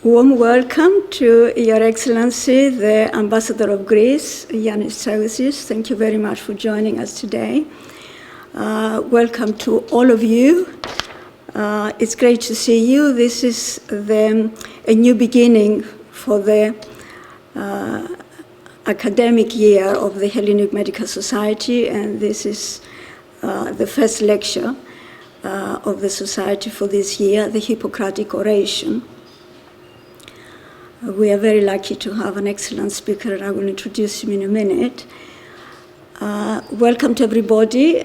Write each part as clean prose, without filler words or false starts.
Warm welcome to Your Excellency, the Ambassador of Greece, Yannis Tsagousis. Thank you very much for joining us today. Welcome to all of you. It's great to see you. This is a new beginning for the academic year of the Hellenic Medical Society, and this is the first lecture of the Society for this year, the Hippocratic Oration. We are very lucky to have an excellent speaker, and I will introduce him in a minute. Welcome to everybody.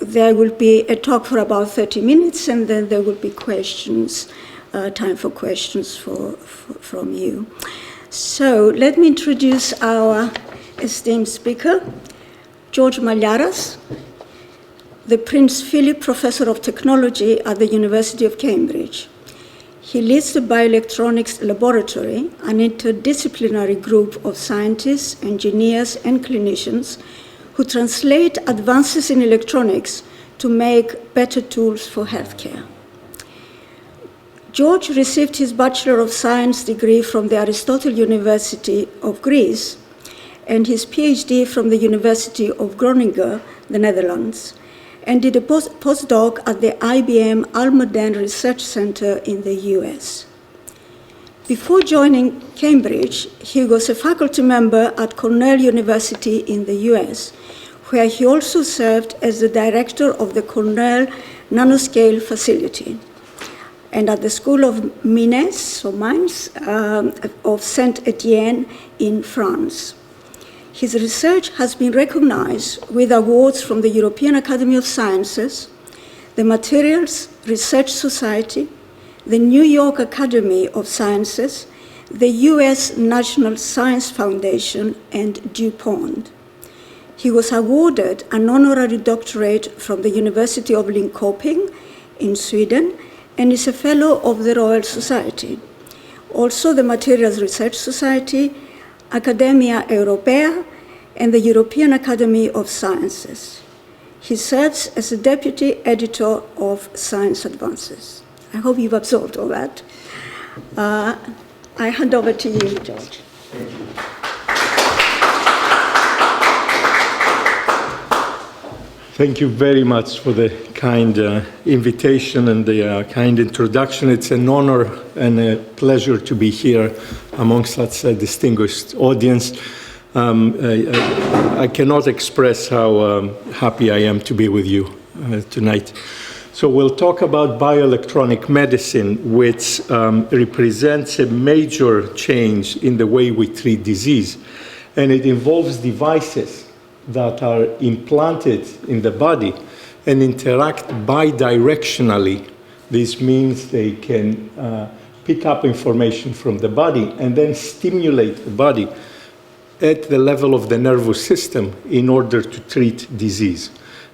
There will be a talk for about 30 minutes, and then there will be questions, time for questions from you. So let me introduce our esteemed speaker, George Malliaras, the Prince Philip Professor of Technology at the University of Cambridge. He leads the Bioelectronics Laboratory, an interdisciplinary group of scientists, engineers, and clinicians who translate advances in electronics to make better tools for healthcare. George received his Bachelor of Science degree from the Aristotle University of Greece and his PhD from the University of Groningen, the Netherlands, and did a postdoc at the IBM Almaden Research Center in the US. Before joining Cambridge, he was a faculty member at Cornell University in the US, where he also served as the director of the Cornell Nanoscale Facility, and at the School of Mines, of Saint Etienne in France. His research has been recognized with awards from the European Academy of Sciences, the Materials Research Society, the New York Academy of Sciences, the US National Science Foundation, and DuPont. He was awarded an honorary doctorate from the University of Linköping in Sweden and is a fellow of the Royal Society. Also the Materials Research Society, Academia Europea, and the European Academy of Sciences. He serves as the Deputy Editor of Science Advances. I hope you've absorbed all that. I hand over to you, George. Thank you. Thank you very much for the kind invitation and the kind introduction. It's an honor and a pleasure to be here among such a distinguished audience. I cannot express how happy I am to be with you tonight. So we'll talk about bioelectronic medicine, which represents a major change in the way we treat disease. And it involves devices that are implanted in the body and interact bidirectionally. This means they can pick up information from the body and then stimulate the body at the level of the nervous system in order to treat disease.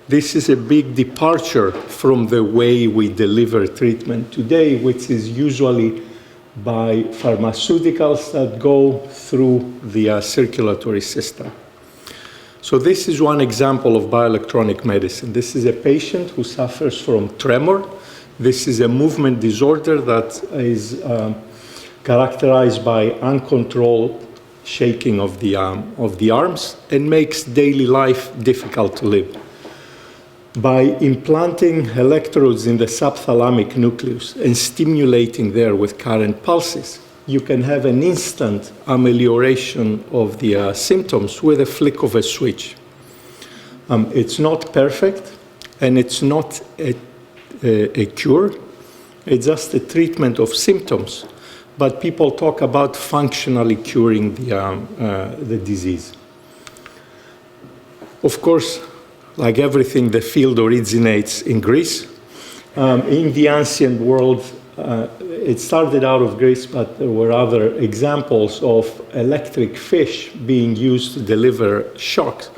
This is a big departure from the way we deliver treatment today, which is usually by pharmaceuticals that go through the circulatory system. So this is one example of bioelectronic medicine. This is a patient who suffers from tremor. This is a movement disorder that is characterized by uncontrolled shaking of the arms and makes daily life difficult to live. By implanting electrodes in the subthalamic nucleus and stimulating there with current pulses, you can have an instant amelioration of the symptoms with a flick of a switch. It's not perfect, and it's not a cure. It's just a treatment of symptoms. But people talk about functionally curing the disease. Of course, like everything, the field originates in Greece. In the ancient world, it started out of Greece, but there were other examples of electric fish being used to deliver shocks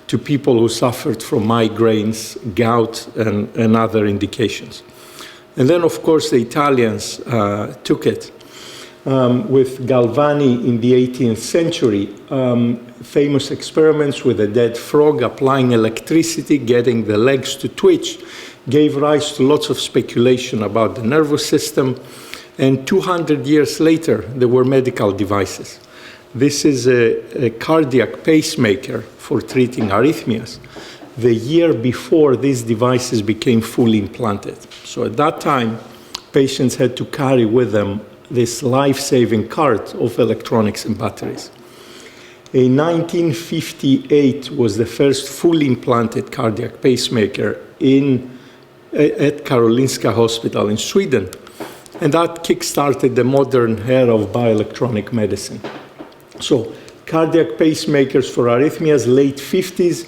to people who suffered from migraines, gout, and other indications. And then, of course, the Italians took it with Galvani in the 18th century. Famous experiments with a dead frog, applying electricity, getting the legs to twitch, gave rise to lots of speculation about the nervous system. And 200 years later, there were medical devices. This is a cardiac pacemaker for treating arrhythmias. The year before, these devices became fully implanted. So at that time, patients had to carry with them this life-saving cart of electronics and batteries. In 1958 was the first fully implanted cardiac pacemaker at Karolinska Hospital in Sweden. And that kick-started the modern era of bioelectronic medicine. So cardiac pacemakers for arrhythmias, late 50s.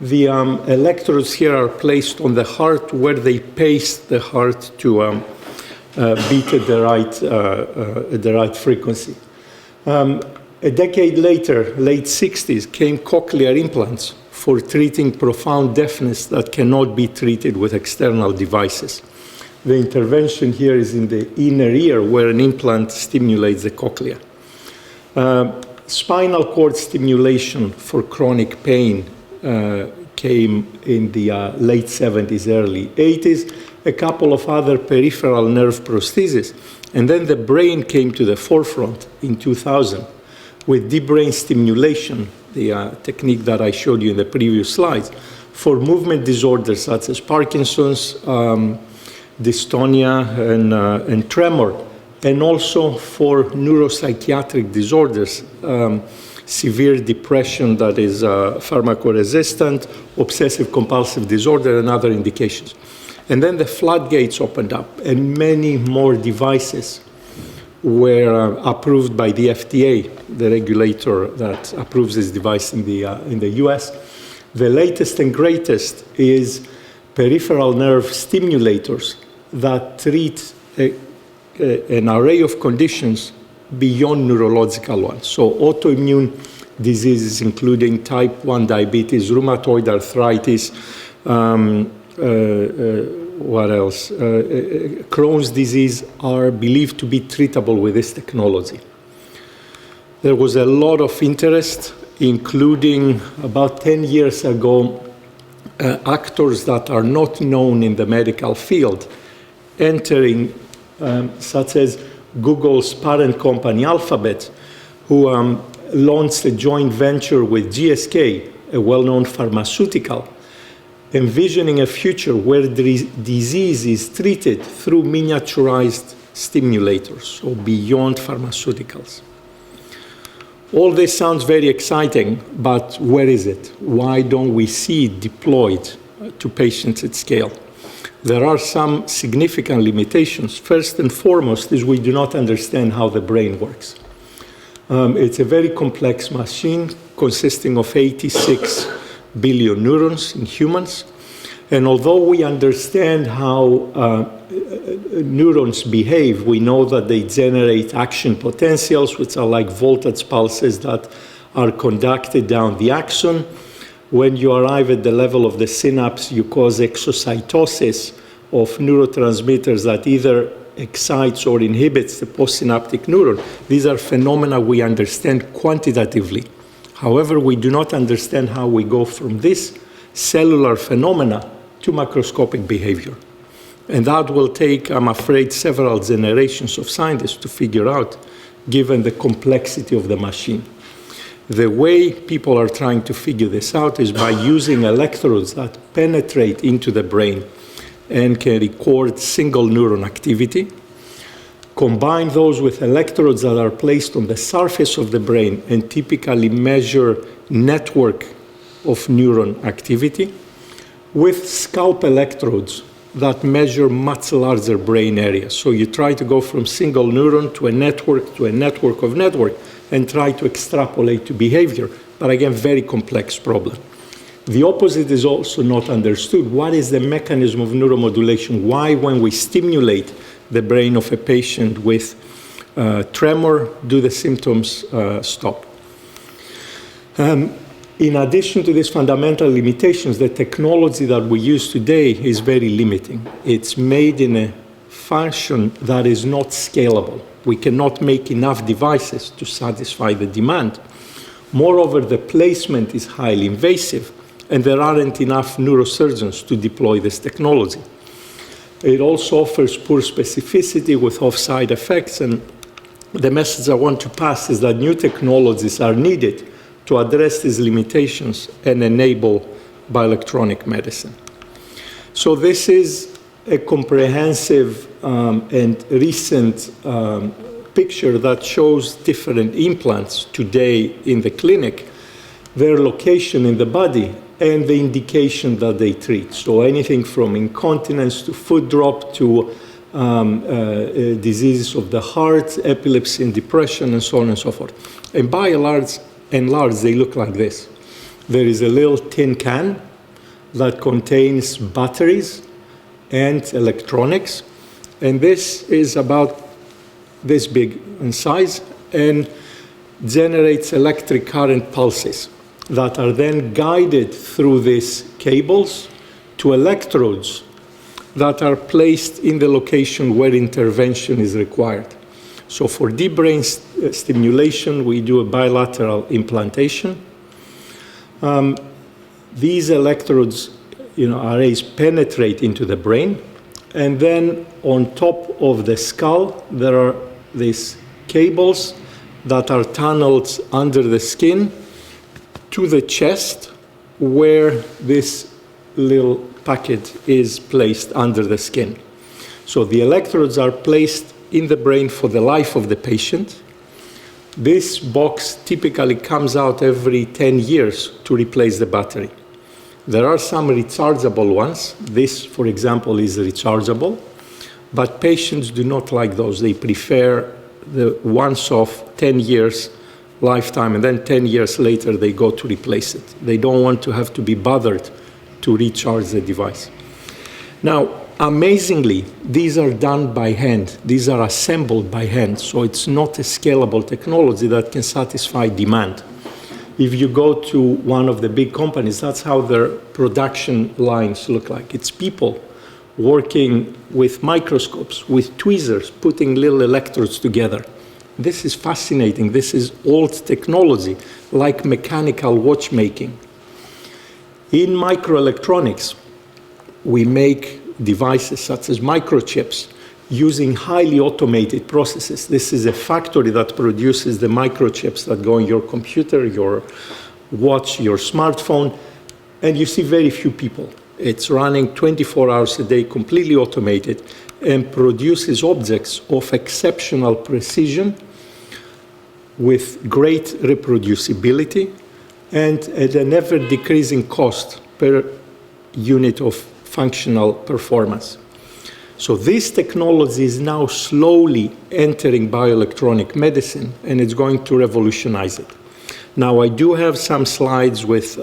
The electrodes here are placed on the heart where they pace the heart to beat at the right frequency. A decade later, late 60s, came cochlear implants for treating profound deafness that cannot be treated with external devices. The intervention here is in the inner ear where an implant stimulates the cochlea. Spinal cord stimulation for chronic pain came in the late 70s, early 80s, a couple of other peripheral nerve prostheses, and then the brain came to the forefront in 2000 with deep brain stimulation, the technique that I showed you in the previous slides, for movement disorders such as Parkinson's, dystonia, and tremor, and also for neuropsychiatric disorders, severe depression that is pharmacoresistant, obsessive-compulsive disorder, and other indications. And then the floodgates opened up, and many more devices were approved by the FDA, the regulator that approves this device in the US. The latest and greatest is peripheral nerve stimulators that treat an array of conditions beyond neurological ones. So autoimmune diseases, including type 1 diabetes, rheumatoid arthritis, what else? Crohn's disease are believed to be treatable with this technology. There was a lot of interest, including about 10 years ago, actors that are not known in the medical field entering, such as Google's parent company Alphabet, who launched a joint venture with GSK, a well-known pharmaceutical, envisioning a future where disease is treated through miniaturized stimulators, so beyond pharmaceuticals. All this sounds very exciting, but where is it? Why don't we see it deployed to patients at scale? There are some significant limitations. First and foremost is we do not understand how the brain works. It's a very complex machine consisting of 86 billion neurons in humans. And although we understand how neurons behave, we know that they generate action potentials, which are like voltage pulses that are conducted down the axon. When you arrive at the level of the synapse, you cause exocytosis of neurotransmitters that either excites or inhibits the postsynaptic neuron. These are phenomena we understand quantitatively. However, we do not understand how we go from this cellular phenomena to macroscopic behavior. And that will take, I'm afraid, several generations of scientists to figure out, given the complexity of the machine. The way people are trying to figure this out is by using electrodes that penetrate into the brain and can record single neuron activity. Combine those with electrodes that are placed on the surface of the brain and typically measure network of neuron activity, with scalp electrodes that measure much larger brain areas. So you try to go from single neuron to a network of network, and try to extrapolate to behavior. But again, very complex problem. The opposite is also not understood. What is the mechanism of neuromodulation? Why, when we stimulate the brain of a patient with tremor, do the symptoms stop? In addition to these fundamental limitations, the technology that we use today is very limiting. It's made in a fashion that is not scalable. We cannot make enough devices to satisfy the demand. Moreover, the placement is highly invasive, and there aren't enough neurosurgeons to deploy this technology. It also offers poor specificity with off-side effects, and the message I want to pass is that new technologies are needed to address these limitations and enable bioelectronic medicine. So this is a comprehensive and recent picture that shows different implants today in the clinic, their location in the body, and the indication that they treat. So anything from incontinence to foot drop to diseases of the heart, epilepsy and depression, and so on and so forth. And by and large, they look like this. There is a little tin can that contains batteries and electronics, and this is about this big in size and generates electric current pulses that are then guided through these cables to electrodes that are placed in the location where intervention is required. So for deep brain stimulation, we do a bilateral implantation. These electrodes, arrays penetrate into the brain, and then on top of the skull, there are these cables that are tunneled under the skin to the chest, where this little packet is placed under the skin. So the electrodes are placed in the brain for the life of the patient. This box typically comes out every 10 years to replace the battery. There are some rechargeable ones. This, for example, is rechargeable, but patients do not like those. They prefer the once-off 10 years lifetime, and then 10 years later they go to replace it. They don't want to have to be bothered to recharge the device. Now, amazingly, these are done by hand. These are assembled by hand, so it's not a scalable technology that can satisfy demand. If you go to one of the big companies, that's how their production lines look like. It's people working with microscopes, with tweezers, putting little electrodes together. This is fascinating. This is old technology, like mechanical watchmaking. In microelectronics, we make devices such as microchips using highly automated processes. This is a factory that produces the microchips that go in your computer, your watch, your smartphone, and you see very few people. It's running 24 hours a day, completely automated, and produces objects of exceptional precision with great reproducibility and at an ever-decreasing cost per unit of functional performance. So this technology is now slowly entering bioelectronic medicine, and it's going to revolutionize it. Now, I do have some slides with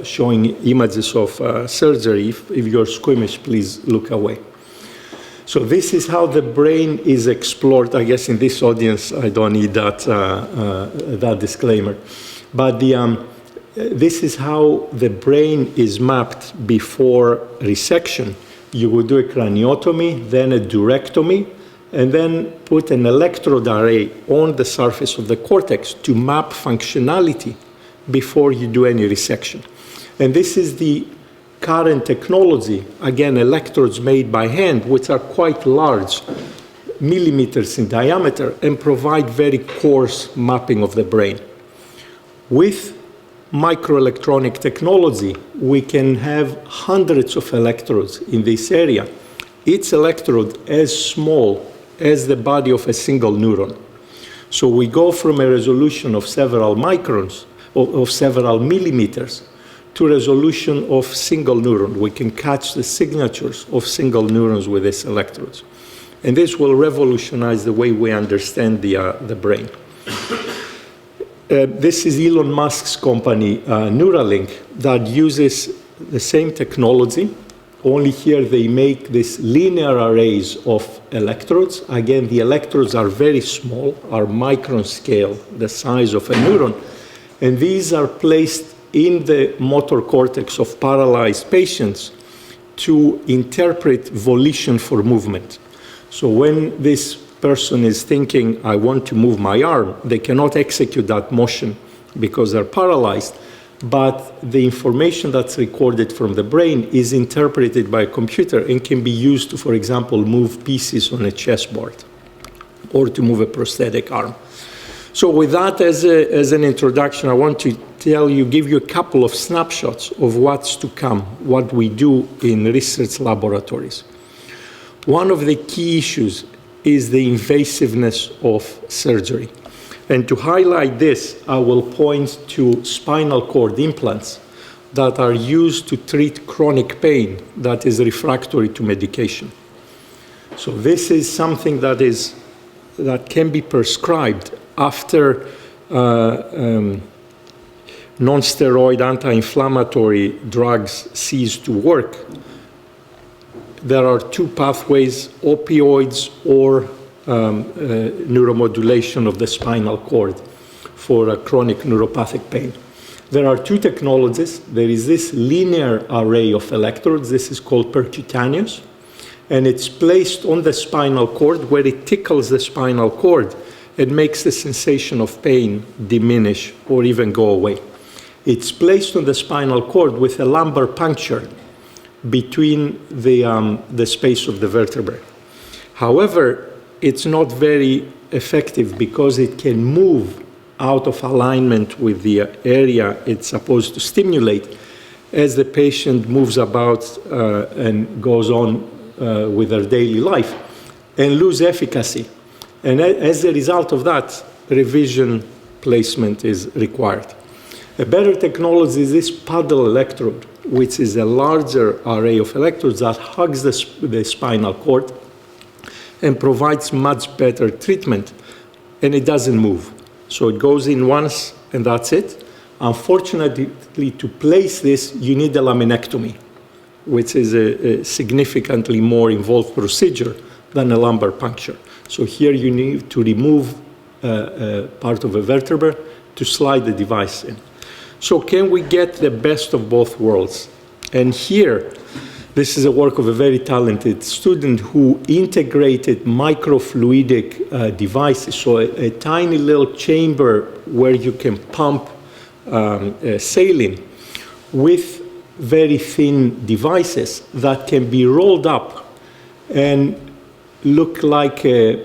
showing images of surgery. If you're squeamish, please look away. So this is how the brain is explored. I guess in this audience, I don't need that disclaimer. But this is how the brain is mapped before resection. You would do a craniotomy, then a durectomy, and then put an electrode array on the surface of the cortex to map functionality before you do any resection. And this is the current technology, again, electrodes made by hand, which are quite large, millimeters in diameter, and provide very coarse mapping of the brain. With microelectronic technology, we can have hundreds of electrodes in this area, each electrode as small as the body of a single neuron. So we go from a resolution of several microns, of several millimeters, to resolution of single neuron. We can catch the signatures of single neurons with these electrodes. And this will revolutionize the way we understand the brain. This is Elon Musk's company, Neuralink, that uses the same technology, only here they make these linear arrays of electrodes. Again, the electrodes are very small, are micron scale, the size of a neuron, and these are placed in the motor cortex of paralyzed patients to interpret volition for movement. So when this person is thinking, I want to move my arm, they cannot execute that motion because they're paralyzed, but the information that's recorded from the brain is interpreted by a computer and can be used to, for example, move pieces on a chessboard or to move a prosthetic arm. So with that as an introduction, I want to give you a couple of snapshots of what's to come, what we do in research laboratories. One of the key issues is the invasiveness of surgery. And to highlight this, I will point to spinal cord implants that are used to treat chronic pain that is refractory to medication. So this is something that can be prescribed after non-steroid anti-inflammatory drugs cease to work. There are two pathways, opioids or neuromodulation of the spinal cord for chronic neuropathic pain. There are two technologies. There is this linear array of electrodes. This is called percutaneous, and it's placed on the spinal cord where it tickles the spinal cord and makes the sensation of pain diminish or even go away. It's placed on the spinal cord with a lumbar puncture between the space of the vertebrae. However, it's not very effective because it can move out of alignment with the area it's supposed to stimulate as the patient moves about and goes on with their daily life and lose efficacy. And as a result of that, revision placement is required. A better technology is this paddle electrode, which is a larger array of electrodes that hugs the spinal cord and provides much better treatment, and it doesn't move. So it goes in once, and that's it. Unfortunately, to place this, you need a laminectomy, which is a significantly more involved procedure than a lumbar puncture. So here you need to remove part of a vertebra to slide the device in. So can we get the best of both worlds? And here, this is a work of a very talented student who integrated microfluidic devices, so a tiny little chamber where you can pump saline with very thin devices that can be rolled up and look like a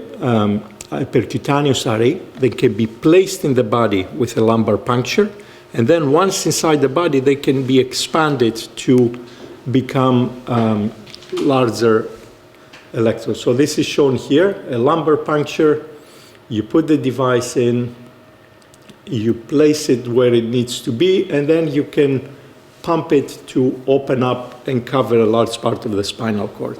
percutaneous array that can be placed in the body with a lumbar puncture, and then once inside the body, they can be expanded to become larger electrodes. So this is shown here, a lumbar puncture. You put the device in, you place it where it needs to be, and then you can pump it to open up and cover a large part of the spinal cord.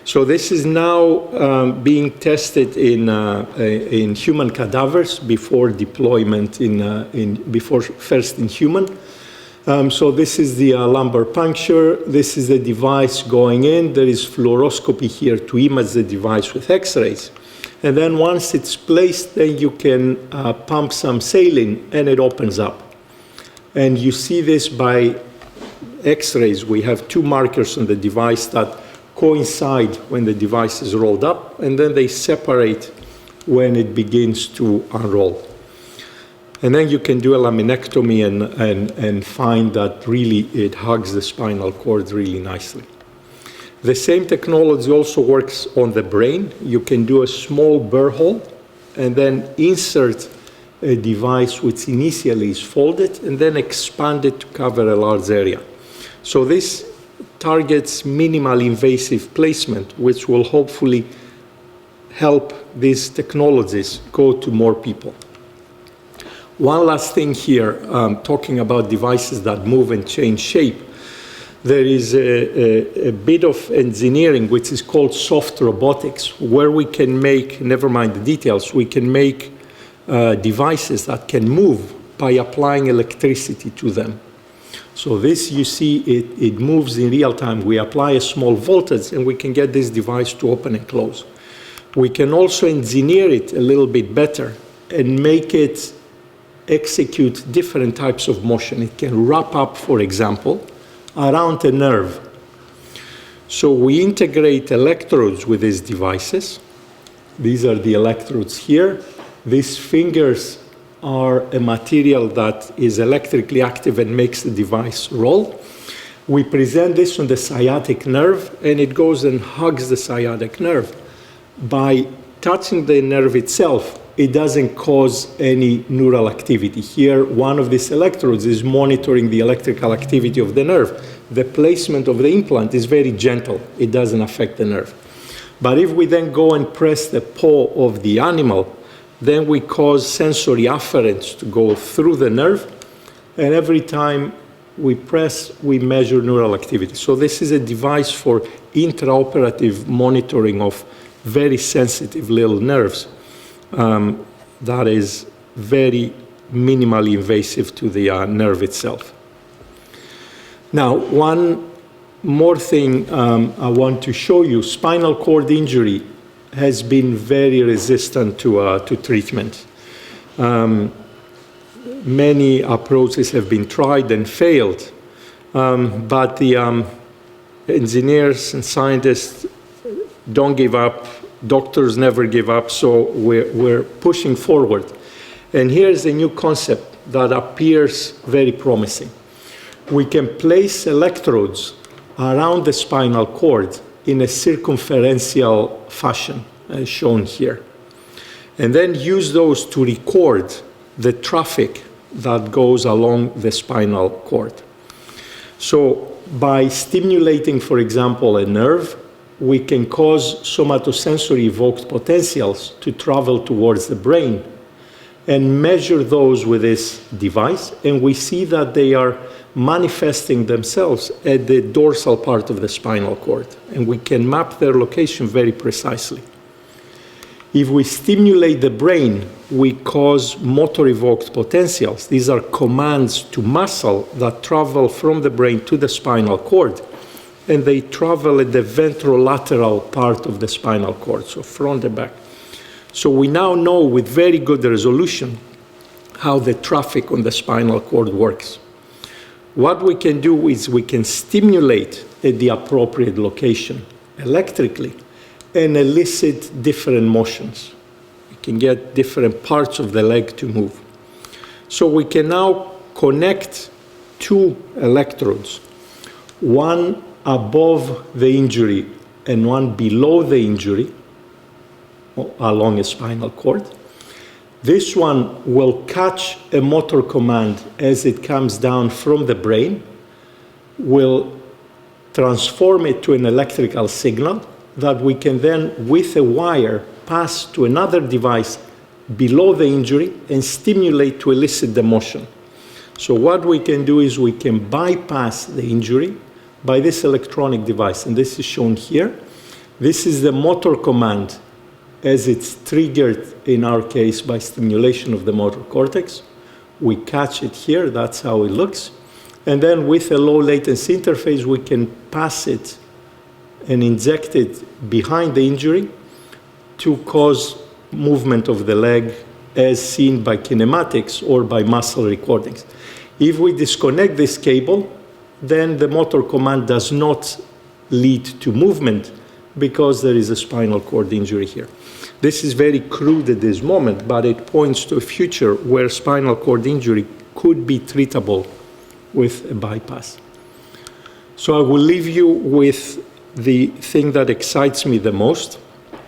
So this is now being tested in human cadavers before deployment before first in human. So this is the lumbar puncture. This is the device going in. There is fluoroscopy here to image the device with X-rays. And then once it's placed, then you can pump some saline and it opens up. And you see this by X-rays. We have two markers on the device that coincide when the device is rolled up, and then they separate when it begins to unroll. And then you can do a laminectomy and find that really it hugs the spinal cord really nicely. The same technology also works on the brain. You can do a small burr hole and then insert a device which initially is folded and then expanded to cover a large area. So this targets minimal invasive placement, which will hopefully help these technologies go to more people. One last thing here, talking about devices that move and change shape. There is a bit of engineering which is called soft robotics, where we can make, never mind the details, we can make devices that can move by applying electricity to them. So this, you see, it moves in real time. We apply a small voltage and we can get this device to open and close. We can also engineer it a little bit better and make it execute different types of motion. It can wrap up, for example, around a nerve. So we integrate electrodes with these devices. These are the electrodes here. These fingers are a material that is electrically active and makes the device roll. We present this on the sciatic nerve, and it goes and hugs the sciatic nerve. By touching the nerve itself, it doesn't cause any neural activity. Here, one of these electrodes is monitoring the electrical activity of the nerve. The placement of the implant is very gentle. It doesn't affect the nerve. But if we then go and press the paw of the animal, then we cause sensory afferents to go through the nerve, and every time we press, we measure neural activity. So this is a device for intraoperative monitoring of very sensitive little nerves that is very minimally invasive to the nerve itself. Now, one more thing I want to show you. Spinal cord injury has been very resistant to treatment. Many approaches have been tried and failed, but the engineers and scientists don't give up. Doctors never give up, so we're pushing forward. And here's a new concept that appears very promising. We can place electrodes around the spinal cord in a circumferential fashion, as shown here, and then use those to record the traffic that goes along the spinal cord. So by stimulating, for example, a nerve, we can cause somatosensory evoked potentials to travel towards the brain and measure those with this device, and we see that they are manifesting themselves at the dorsal part of the spinal cord, and we can map their location very precisely. If we stimulate the brain, we cause motor evoked potentials. These are commands to muscle that travel from the brain to the spinal cord, and they travel at the ventrolateral part of the spinal cord, so front and back. So we now know with very good resolution how the traffic on the spinal cord works. What we can do is we can stimulate at the appropriate location electrically and elicit different motions. We can get different parts of the leg to move. So we can now connect two electrodes, one above the injury and one below the injury along a spinal cord. This one will catch a motor command as it comes down from the brain, will transform it to an electrical signal that we can then, with a wire, pass to another device below the injury and stimulate to elicit the motion. So what we can do is we can bypass the injury by this electronic device, and this is shown here. This is the motor command as it's triggered, in our case, by stimulation of the motor cortex. We catch it here, that's how it looks. And then with a low latency interface, we can pass it and inject it behind the injury to cause movement of the leg as seen by kinematics or by muscle recordings. If we disconnect this cable, then the motor command does not lead to movement because there is a spinal cord injury here. This is very crude at this moment, but it points to a future where spinal cord injury could be treatable with a bypass. So I will leave you with the thing that excites me the most.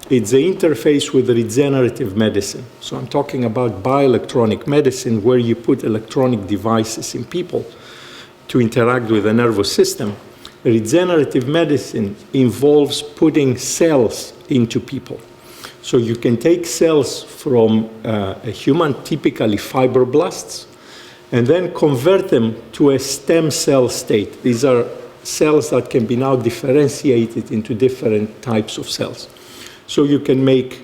It's the interface with regenerative medicine. So I'm talking about bioelectronic medicine, where you put electronic devices in people to interact with the nervous system. Regenerative medicine involves putting cells into people. So you can take cells from a human, typically fibroblasts, and then convert them to a stem cell state. These are cells that can be now differentiated into different types of cells. So you can make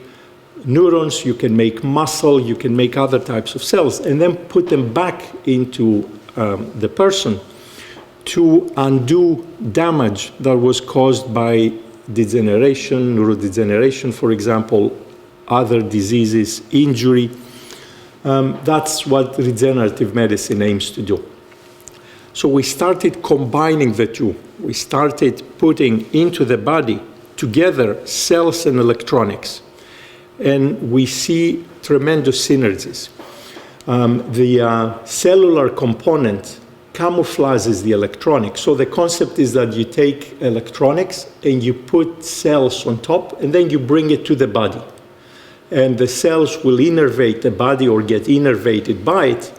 neurons, you can make muscle, you can make other types of cells, and then put them back into the person to undo damage that was caused by degeneration, neurodegeneration, for example, other diseases, injury. That's what regenerative medicine aims to do. So we started combining the two. We started putting into the body together cells and electronics, and we see tremendous synergies. The cellular component camouflages the electronics. So the concept is that you take electronics and you put cells on top, and then you bring it to the body. And the cells will innervate the body or get innervated by it.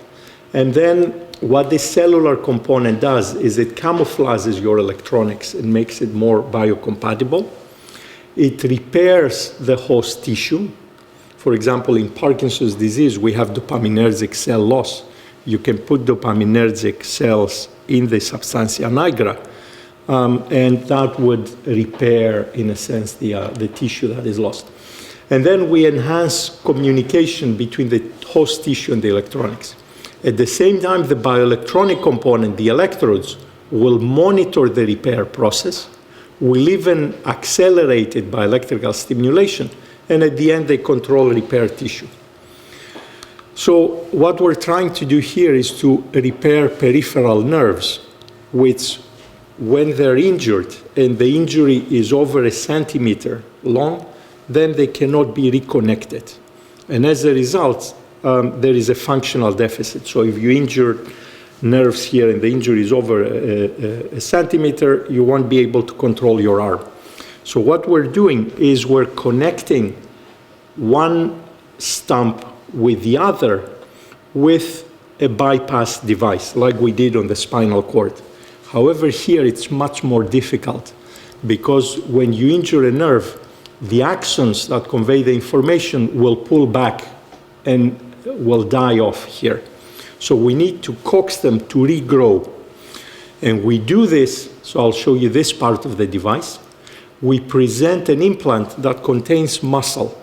And then what this cellular component does is it camouflages your electronics and makes it more biocompatible. It repairs the host tissue. For example, in Parkinson's disease, we have dopaminergic cell loss. You can put dopaminergic cells in the substantia nigra, and that would repair, in a sense, the tissue that is lost. And then we enhance communication between the host tissue and the electronics. At the same time, the bioelectronic component, the electrodes, will monitor the repair process, will even accelerate it by electrical stimulation, and at the end, they control repair tissue. So what we're trying to do here is to repair peripheral nerves, which, when they're injured and the injury is over 1 centimeter long, then they cannot be reconnected. And as a result, there is a functional deficit. So if you injure nerves here and the injury is over a centimeter, you won't be able to control your arm. So what we're doing is we're connecting one stump with the other with a bypass device, like we did on the spinal cord. However, here it's much more difficult, because when you injure a nerve, the axons that convey the information will pull back and will die off here. So we need to coax them to regrow. And we do this, so I'll show you this part of the device. We present an implant that contains muscle.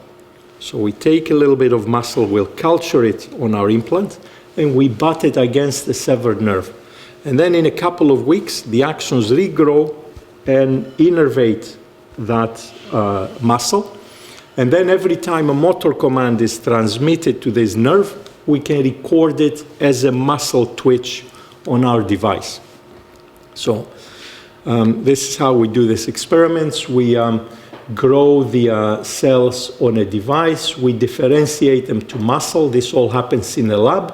So we take a little bit of muscle, we'll culture it on our implant, and we butt it against the severed nerve. And then in a couple of weeks, the axons regrow and innervate that muscle. And then every time a motor command is transmitted to this nerve, we can record it as a muscle twitch on our device. So this is how we do these experiments. We grow the cells on a device. We differentiate them to muscle. This all happens in a lab.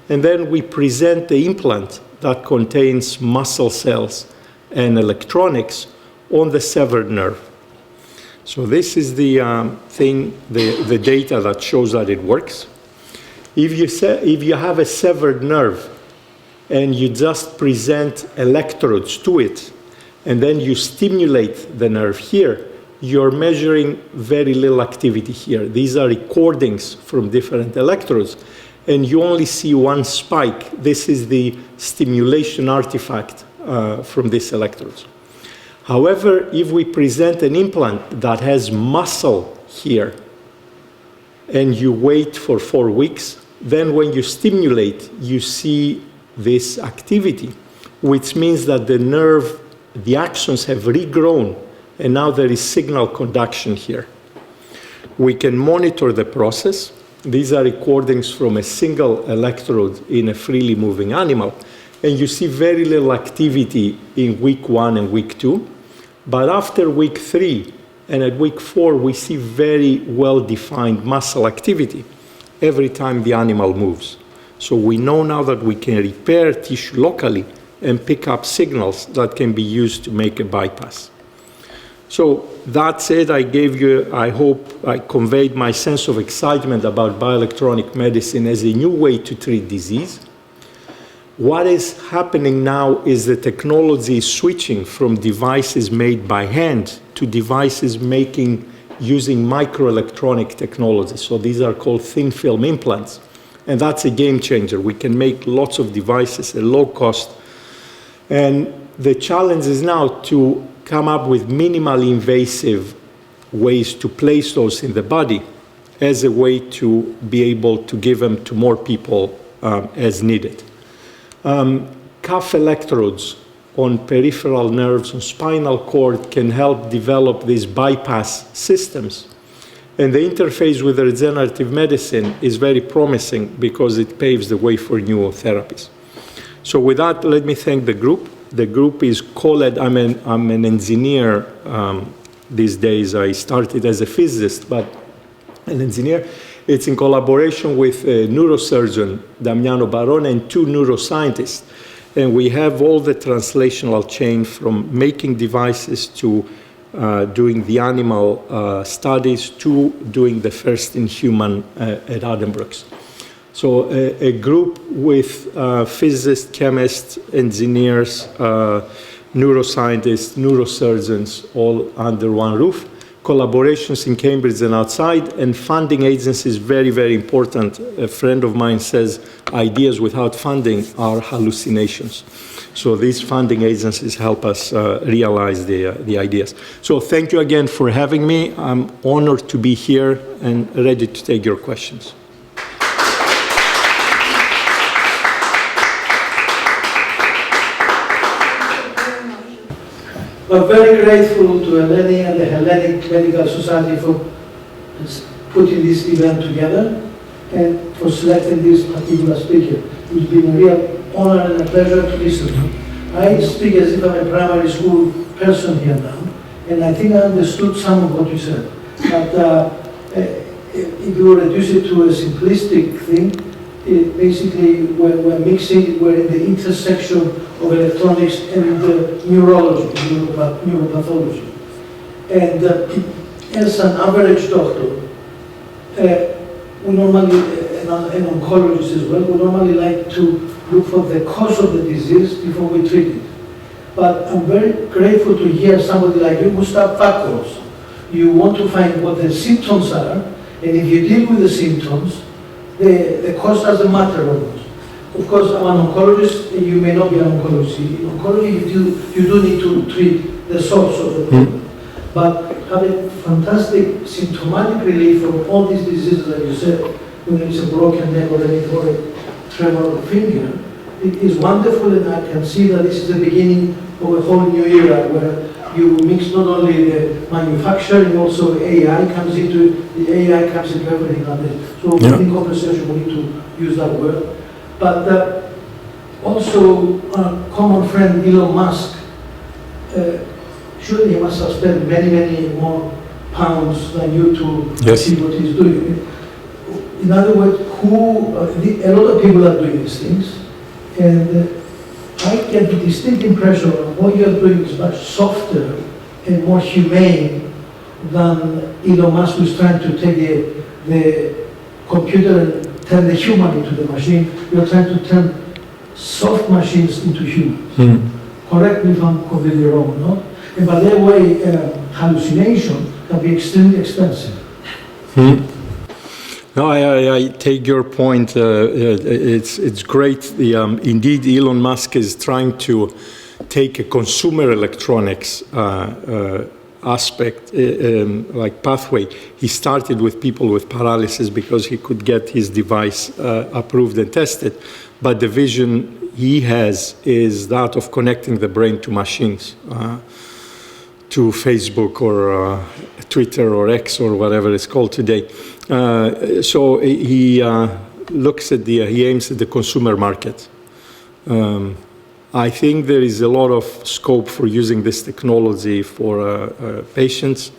And then we present the implant that contains muscle cells and electronics on the severed nerve. So this is the the data that shows that it works. If you have a severed nerve and you just present electrodes to it, and then you stimulate the nerve here, you're measuring very little activity here. These are recordings from different electrodes, and you only see one spike. This is the stimulation artifact from these electrodes. However, if we present an implant that has muscle here, and you wait for 4 weeks, then when you stimulate, you see this activity, which means that the nerve, the axons have regrown, and now there is signal conduction here. We can monitor the process. These are recordings from a single electrode in a freely moving animal, and you see very little activity in week 1 and week 2. But after week 3 and at week 4, we see very well-defined muscle activity every time the animal moves. So we know now that we can repair tissue locally and pick up signals that can be used to make a bypass. So that said, I hope I conveyed my sense of excitement about bioelectronic medicine as a new way to treat disease. What is happening now is the technology is switching from devices made by hand to devices using microelectronic technology. So these are called thin film implants. And that's a game changer. We can make lots of devices at low cost. And the challenge is now to come up with minimally invasive ways to place those in the body as a way to be able to give them to more people as needed. Cuff electrodes on peripheral nerves and spinal cord can help develop these bypass systems. And the interface with regenerative medicine is very promising because it paves the way for new therapies. So with that, let me thank the group. The group is co-led. I'm an engineer these days. I started as a physicist, but an engineer. It's in collaboration with a neurosurgeon, Damiano Barone, and 2 neuroscientists. And we have all the translational chain from making devices to doing the animal studies to doing the first in human at Addenbrooke's. So a group with physicists, chemists, engineers, neuroscientists, neurosurgeons, all under one roof. Collaborations in Cambridge and outside, and funding agencies, very, very important. A friend of mine says ideas without funding are hallucinations. So these funding agencies help us realize the ideas. So thank you again for having me. I'm honored to be here and ready to take your questions. We're very grateful to Eleni and the Hellenic Medical Society for putting this event together and for selecting this particular speaker. It's been a real honor and a pleasure to listen to. I speak as if I'm a primary school person here now, and I think I understood some of what you said. But if you reduce it to a simplistic thing, basically we're mixing, we're in the intersection of electronics and neurology, neuropathology. And as an average doctor, we normally, and oncologists as well, we normally like to look for the cause of the disease before we treat it. But I'm very grateful to hear somebody like you who start backwards. You want to find what the symptoms are, and if you deal with the symptoms, the cause doesn't matter almost. Of course, I'm an oncologist, and you may not be an oncologist. In oncology, you do need to treat the source of the problem. But having fantastic symptomatic relief from all these diseases, like you said, whether it's a broken neck or a tremor of the finger, it is wonderful, and I can see that this is the beginning of a whole new era where you mix not only the manufacturing, also AI comes into everything out there. So in conversation we need to use that word. But also our common friend Elon Musk, surely he must have spent many more pounds than you to see what he's doing. In other words, a lot of people are doing these things, and I get the distinct impression that what you're doing is much softer and more humane than Elon Musk, who's trying to take the computer and turn the human into the machine. You're trying to turn soft machines into humans. Correct me if I'm completely wrong, no? And by that way, hallucination can be extremely expensive. No, I take your point. It's great. Indeed, Elon Musk is trying to take a consumer electronics aspect, like pathway. He started with people with paralysis because he could get his device approved and tested. But the vision he has is that of connecting the brain to machines, to Facebook or Twitter or X or whatever it's called today. So he looks at he aims at the consumer market. I think there is a lot of scope for using this technology for patients.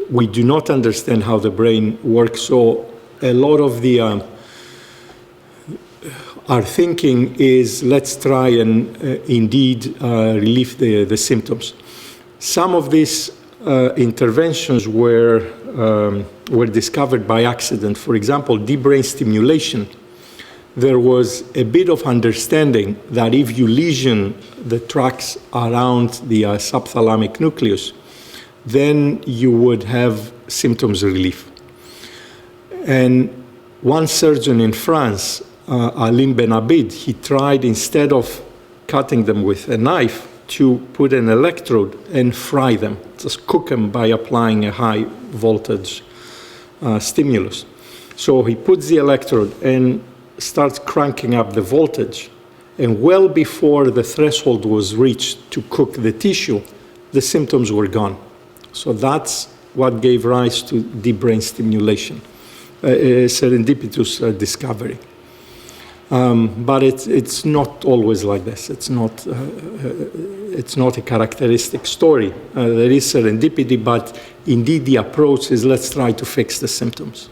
We do not understand how the brain works, so a lot of our thinking is let's try and indeed relieve the symptoms. Some of these interventions were discovered by accident. For example, deep brain stimulation. There was a bit of understanding that if you lesion the tracts around the subthalamic nucleus, then you would have symptoms relief. And one surgeon in France, Alim Ben Abid, he tried, instead of cutting them with a knife, to put an electrode and fry them, just cook them by applying a high voltage stimulus. So he puts the electrode and starts cranking up the voltage, and well before the threshold was reached to cook the tissue, the symptoms were gone. So that's what gave rise to deep brain stimulation, a serendipitous discovery. But it's not always like this. It's not a characteristic story. There is serendipity, but indeed the approach is let's try to fix the symptoms.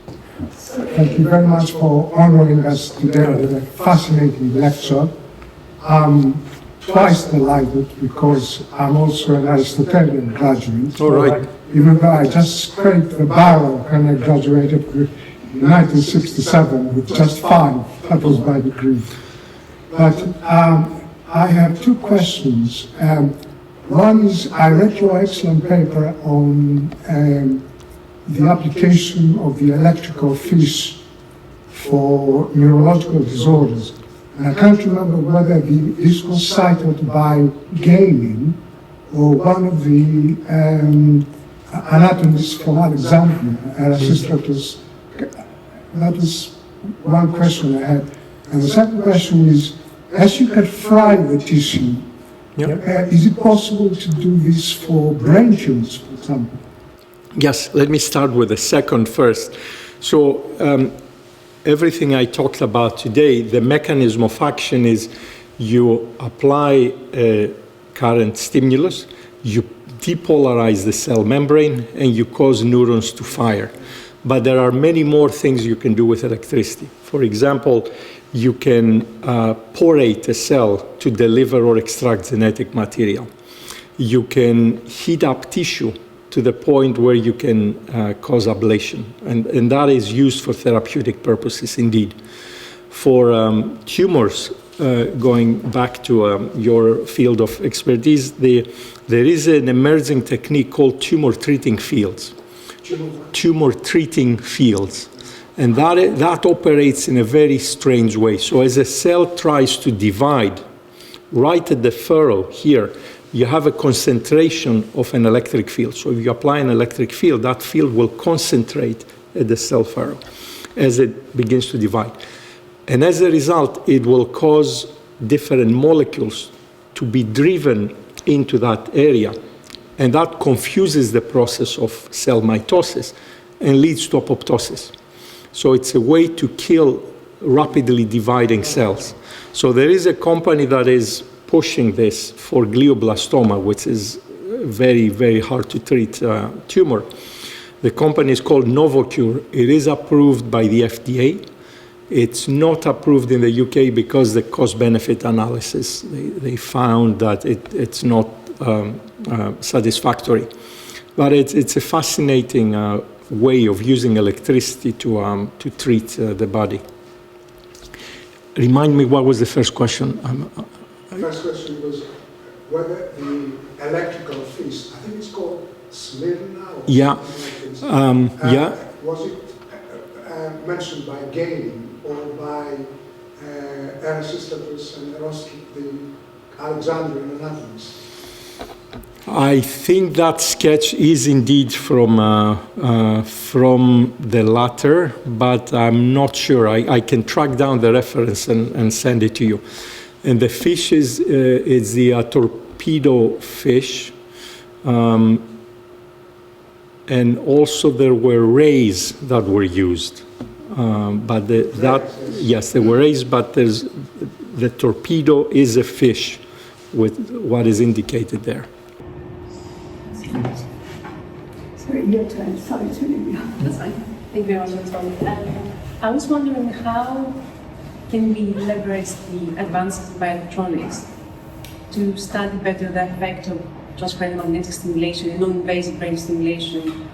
So Thank you very much for honoring us today with a fascinating lecture. I'm twice delighted because I'm also an Aristotelian graduate. All right. Even though I just scraped the barrel when I graduated in 1967 with just 5. That was my degree. But I have two questions. One is, I read your excellent paper on the application of the electrical fish for neurological disorders. And I can't remember whether this was cited by Galen or one of the anatomists from Alexandria, Erasistratus. That was one question I had. And the second question is, as you can fry the tissue, is it possible to do this for brain tumors, for example? Yes, let me start with the second first. So everything I talked about today, the mechanism of action is you apply a current stimulus, you depolarize the cell membrane, and you cause neurons to fire. But there are many more things you can do with electricity. For example, you can porate a cell to deliver or extract genetic material. You can heat up tissue to the point where you can cause ablation. And that is used for therapeutic purposes indeed. For tumors, going back to your field of expertise, there is an emerging technique called tumor treating fields. Tumor treating fields. And that operates in a very strange way. So as a cell tries to divide, right at the furrow here, you have a concentration of an electric field. So if you apply an electric field, that field will concentrate at the cell furrow as it begins to divide. And as a result, it will cause different molecules to be driven into that area. And that confuses the process of cell mitosis and leads to apoptosis. So it's a way to kill rapidly dividing cells. So there is a company that is pushing this for glioblastoma, which is very, very hard to treat tumor. The company is called Novocure. It is approved by the FDA. It's not approved in the UK because the cost-benefit analysis, they found that it's not satisfactory. But it's a fascinating way of using electricity to treat the body. Remind me, what was the first question? The first question was whether the electrical fish, I think it's called Smyrna. Yeah. Was it mentioned by Galen or by Erasistratus and Eroski, the Alexandrian anatomists? I think that sketch is indeed from the latter, but I'm not sure. I can track down the reference and send it to you. And the fish is the torpedo fish. And also there were rays that were used. Yes, there were rays, but the torpedo is a fish with what is indicated there. Sorry, your turn. Sorry to leave you. That's fine. Thank you very much for talking. I was wondering how can we leverage the advances of bioelectronics to study better the effect of transcranial magnetic stimulation and non-invasive brain stimulation,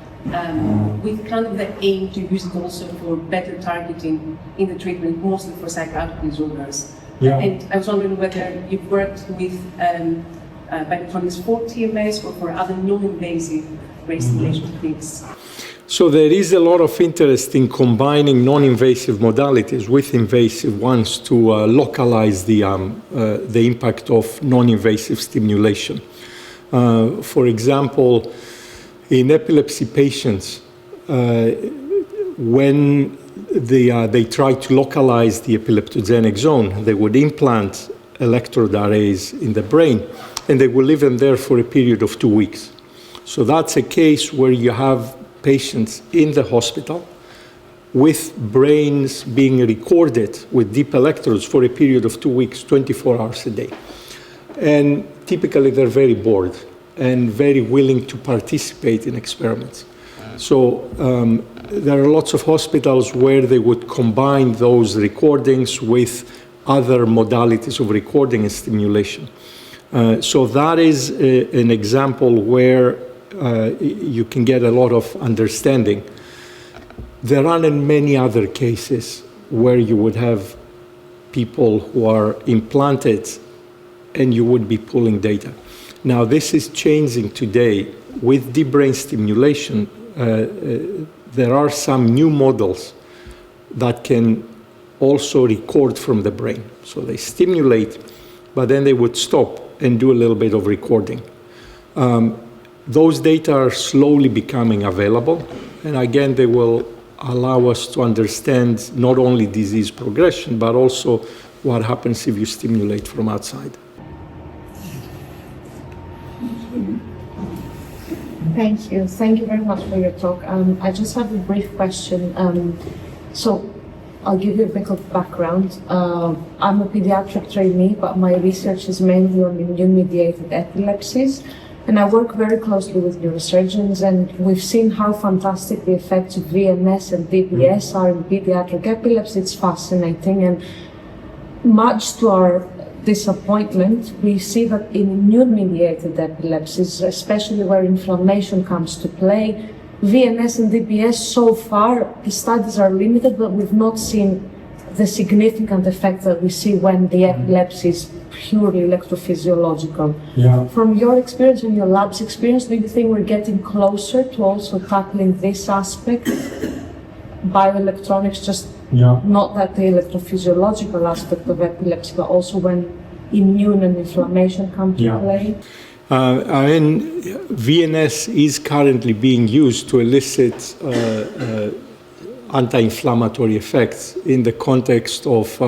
with kind of the aim to use it also for better targeting in the treatment, mostly for psychiatric disorders. Yeah. And I was wondering whether you've worked with bioelectronics for TMS or for other non-invasive brain stimulation techniques. So there is a lot of interest in combining non-invasive modalities with invasive ones to localize the impact of non-invasive stimulation. For example, in epilepsy patients, when they try to localize the epileptogenic zone, they would implant electrode arrays in the brain, and they will leave them there for a period of 2 weeks. So that's a case where you have patients in the hospital with brains being recorded with deep electrodes for a period of 2 weeks, 24 hours a day. And typically they're very bored and very willing to participate in experiments. So there are lots of hospitals where they would combine those recordings with other modalities of recording and stimulation. So that is an example where you can get a lot of understanding. There aren't many other cases where you would have people who are implanted and you would be pulling data. Now, this is changing today. With deep brain stimulation, there are some new models that can also record from the brain. So they stimulate, but then they would stop and do a little bit of recording. Those data are slowly becoming available, and again, they will allow us to understand not only disease progression, but also what happens if you stimulate from outside. Thank you. Thank you very much for your talk. I just have a brief question. So I'll give you a bit of background. I'm a pediatric trainee, but my research is mainly on immune-mediated epilepsies. And I work very closely with neurosurgeons, and we've seen how fantastic the effects of VNS and DBS are in pediatric epilepsy. It's fascinating, and much to our disappointment, we see that in immune-mediated epilepsies, especially where inflammation comes to play, VNS and DBS, so far, the studies are limited, but we've not seen the significant effect that we see when the epilepsy is purely electrophysiological. Yeah. From your experience and your lab's experience, do you think we're getting closer to also tackling this aspect? Bioelectronics, just not that the electrophysiological aspect of epilepsy, but also when immune and inflammation come to play? I mean, VNS is currently being used to elicit anti-inflammatory effects in the context of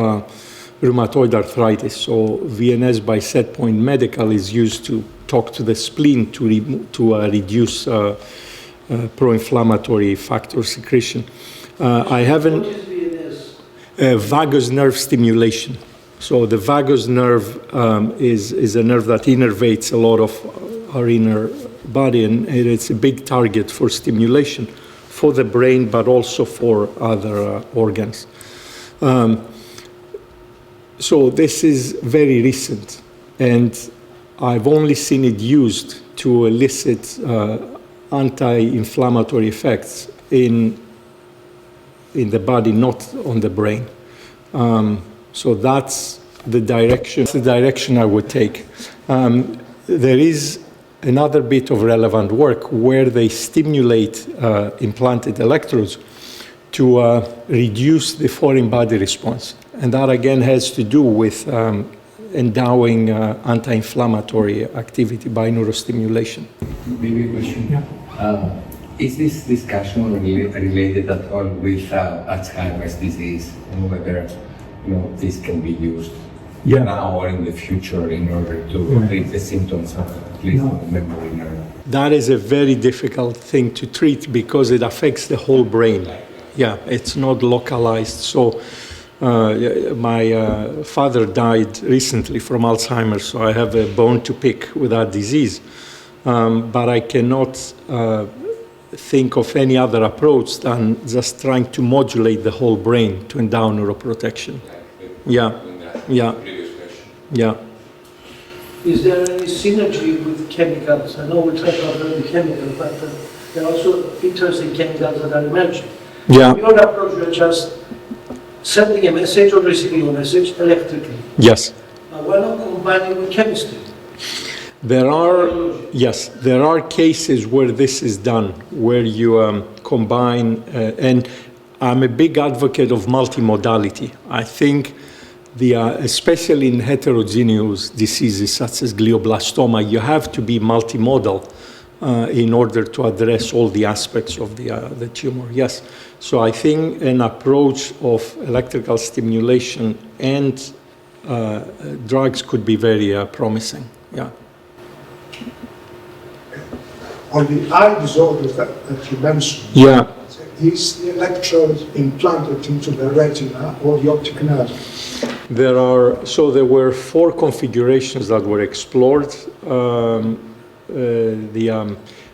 rheumatoid arthritis. So VNS by Setpoint Medical is used to talk to the spleen to reduce pro-inflammatory factor secretion. I haven't... What is VNS? Vagus nerve stimulation. So the vagus nerve is a nerve that innervates a lot of our inner body, and it's a big target for stimulation for the brain, but also for other organs. So this is very recent, and I've only seen it used to elicit anti-inflammatory effects in the body, not on the brain. So that's the direction I would take. There is another bit of relevant work where they stimulate implanted electrodes to reduce the foreign body response. And that again has to do with endowing anti-inflammatory activity by neurostimulation. Maybe a question. Is this discussion related at all with Alzheimer's disease, and whether this can be used now or in the future in order to treat the symptoms of at least the memory nerve? That is a very difficult thing to treat because it affects the whole brain. Yeah, it's not localized. So my father died recently from Alzheimer's, so I have a bone to pick with that disease. But I cannot think of any other approach than just trying to modulate the whole brain to endow neuroprotection. Yeah. Is there any synergy with chemicals? I know we talked about the chemicals, but there are also interesting chemicals that are emerging. Yeah. Your approach, you're just sending a message or receiving a message electrically. Yes. Why not combining with chemistry? There are cases where this is done, where you combine, and I'm a big advocate of multimodality. I think especially in heterogeneous diseases such as glioblastoma, you have to be multimodal in order to address all the aspects of the tumor. Yes. So I think an approach of electrical stimulation and drugs could be very promising. Yeah. On the eye disorders that you mentioned, is the electrode implanted into the retina or the optic nerve? There were 4 configurations that were explored.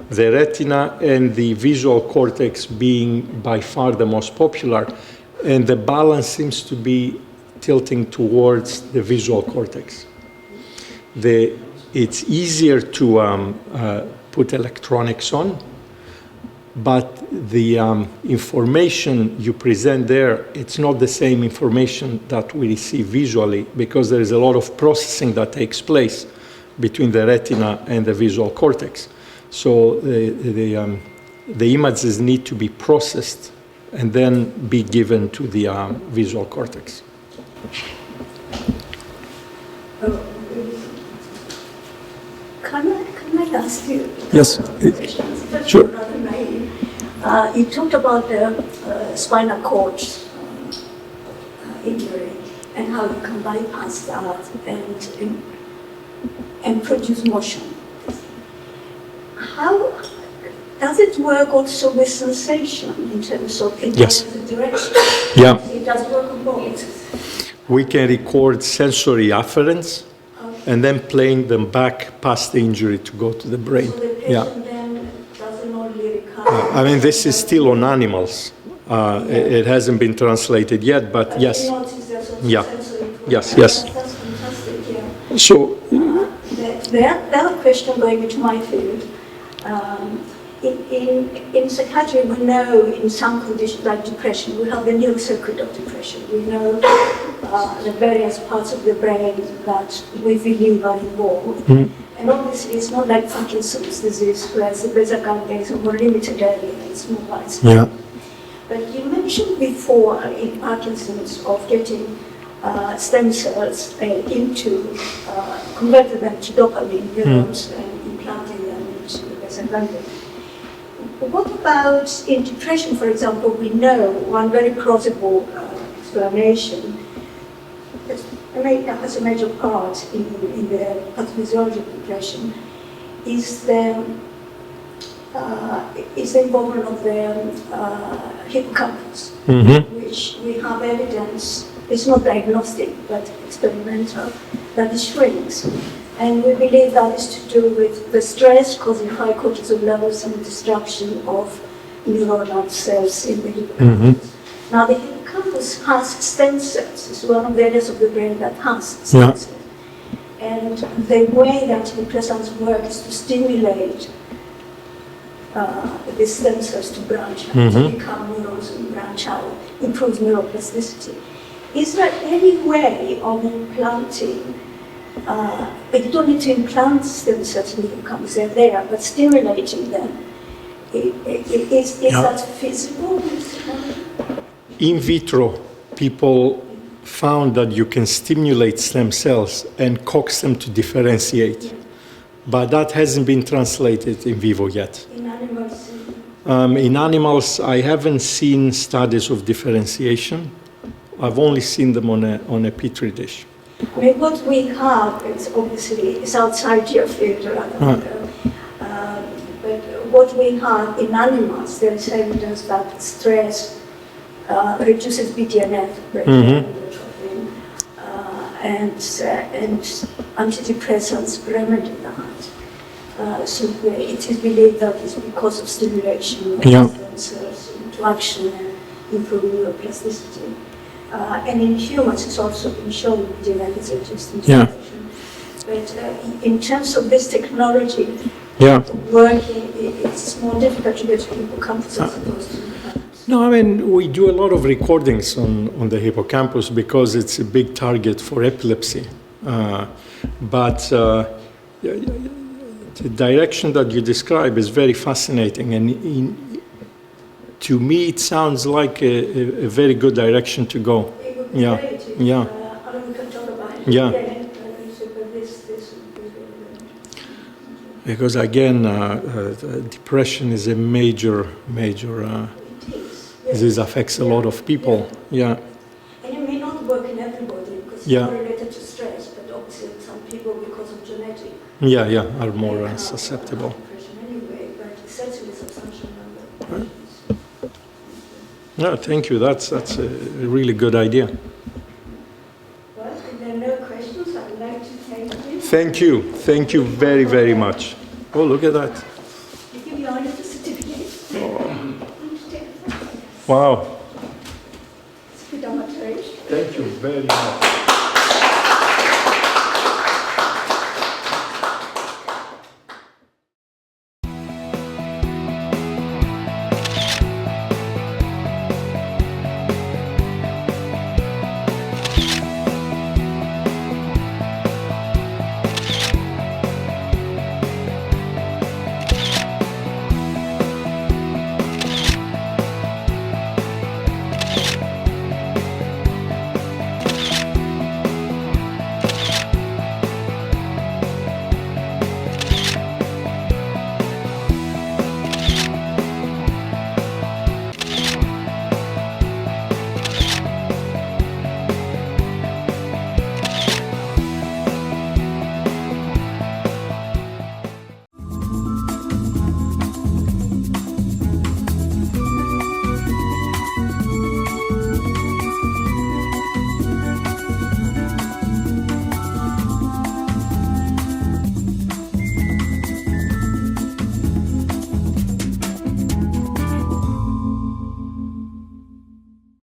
the retina and the visual cortex being by far the most popular, and the balance seems to be tilting towards the visual cortex. It's easier to put electronics on, but the information you present there, it's not the same information that we receive visually, because there is a lot of processing that takes place between the retina and the visual cortex. So the images need to be processed and then be given to the visual cortex. Can I ask you? Yes. Questions? Sure. You talked about the spinal cord injury and how you can bypass that and produce motion. How does it work also with sensation in terms of the direction? Yeah. It does work on both. We can record sensory afferents and then playing them back past the injury to go to the brain. So the patient then doesn't only recover. I mean, this is still on animals. It hasn't been translated yet, but yes. Yeah. Yes, yes. That's fantastic, yeah. So, The other question going into my field, in psychiatry we know in some conditions like depression, we have the neural circuit of depression. We know the various parts of the brain that we believe are involved. And obviously it's not like Parkinson's disease, whereas the basal ganglia is a more limited area, it's more widespread. yeah. But you mentioned before in Parkinson's of getting stem cells converting them to dopamine neurons and implanting them into the basal ganglia. What about in depression, for example? We know one very plausible explanation has a major part in the pathophysiology of depression is the involvement of the hippocampus, which we have evidence, it's not diagnostic but experimental, that it shrinks. And we believe that is to do with the stress causing high cortisol levels and destruction of neuronal cells in the hippocampus. Now the hippocampus has stem cells, it's one of the areas of the brain that has stem cells. And the way that antidepressants work is to stimulate the stem cells to branch out, to become neurons and branch out, improve neuroplasticity. Is there any way of implanting, but you don't need to implant stem cells in the hippocampus, they're there, but stimulating them, is that feasible? In vitro, people found that you can stimulate stem cells and coax them to differentiate. But that hasn't been translated in vivo yet. In animals? In animals, I haven't seen studies of differentiation. I've only seen them on a petri dish. I mean, what we have is obviously is outside your field, but what we have in animals, there is evidence that stress reduces BDNF, and antidepressants remedy that. So it is believed that it's because of stimulation of stem cells into action and improving neuroplasticity. And in humans, it's also been shown BDNF is reduced in depression. But in terms of this technology working, it's more difficult to get to hippocampus as opposed to. No, I mean, we do a lot of recordings on the hippocampus because it's a big target for epilepsy. But the direction that you describe is very fascinating. And to me, it sounds like a very good direction to go. Yeah. Because again, depression is a major disease, affects a lot of people. Yeah. And it may not work in everybody because it's not related to stress, but obviously some people, because of genetic, are more susceptible. Anyway, but it's certainly a substantial number. No, thank you. That's a really good idea. Well, if there are no questions, I'd like to thank you. Thank you. Thank you very, very much. Oh, look at that. Wow. It's a bit amateurish. Thank you very much.